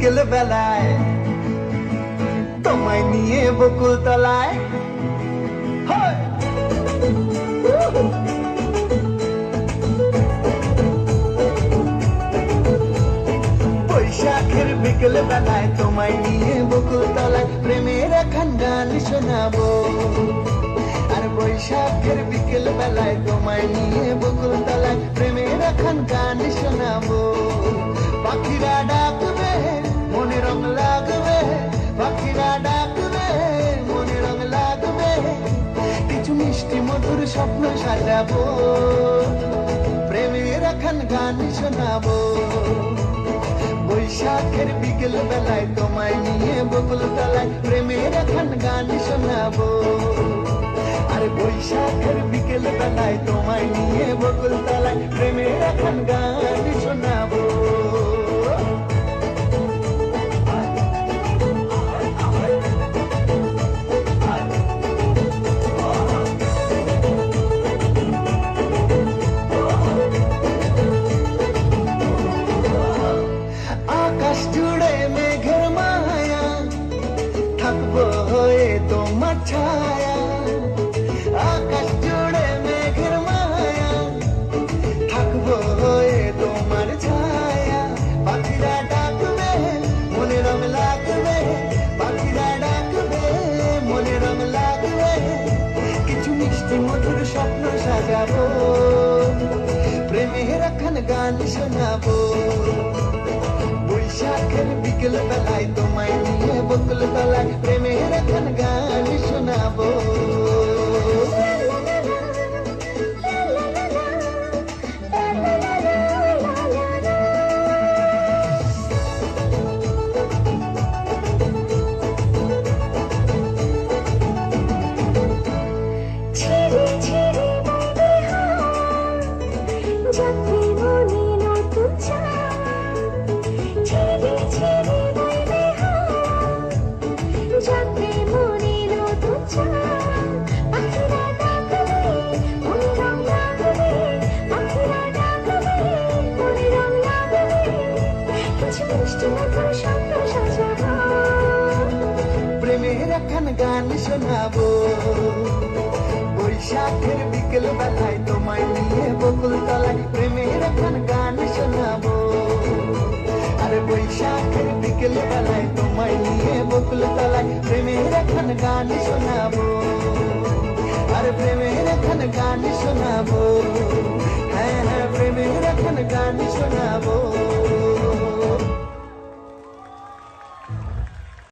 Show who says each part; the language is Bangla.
Speaker 1: বিকেল বেলায় তোমায় নিয়ে বকুল তলায় বৈশাখের বিকেল বেলায় তোমায় নিয়ে বকুল তলায় প্রেমের এখন গান শোনাবো। আর বৈশাখের বিকেল বেলায় তোমায় নিয়ে বকুল তলায় প্রেমের এখন গান শোনাবো। পাখিরা ডাকবে মনে রং লাগবে, পাখিরা ডাকবে মনে রং লাগবে, কিছু মিষ্টি মধুর স্বপ্ন সাজাবো, প্রেমের এখন গান শোনাবো। বৈশাখের বিকেল বেলায় তোমায় নিয়ে বকুল তলায় প্রেমের এখন গান শোনাবো। আর বৈশাখের বিকেল বেলায় তোমায় নিয়ে বকুল তলায় প্রেমের এখন গান শোনাবো। আকাশ জুড়ে মেঘের মায়া থাকবো হয়ে তোমার ছায়া, আকাশ জুড়ে মেঘের মায়া থাকবো হয়ে তোমার ছায়া। পাখিরা ডাকবে মনে রং লাগবে, পাখিরা ডাকবে মনে রং লাগবে, কিছু মিষ্টি মধুর স্বপ্ন সাজাবো, প্রেমের এখন গান শোনাবো। বৈশাখের বিকেল বেলায় তোমায় নিয়ে বকুল তলায় প্রেমের এখন গান শোনাবো। প্রেমের এখন গান শোনাবো। বৈশাখের বিকেল বেলায় তোমায় নিয়ে বকুল তলায় প্রেমের এখন গান শোনাবো। আর বৈশাখের বিকেল বেলায় তোমায় নিয়ে বকুল তলায় প্রেমের এখন গান শোনাবো। আর প্রেমের এখন গান শোনাবো, হ্যাঁ হ্যাঁ প্রেমের এখন গান শোনাবো।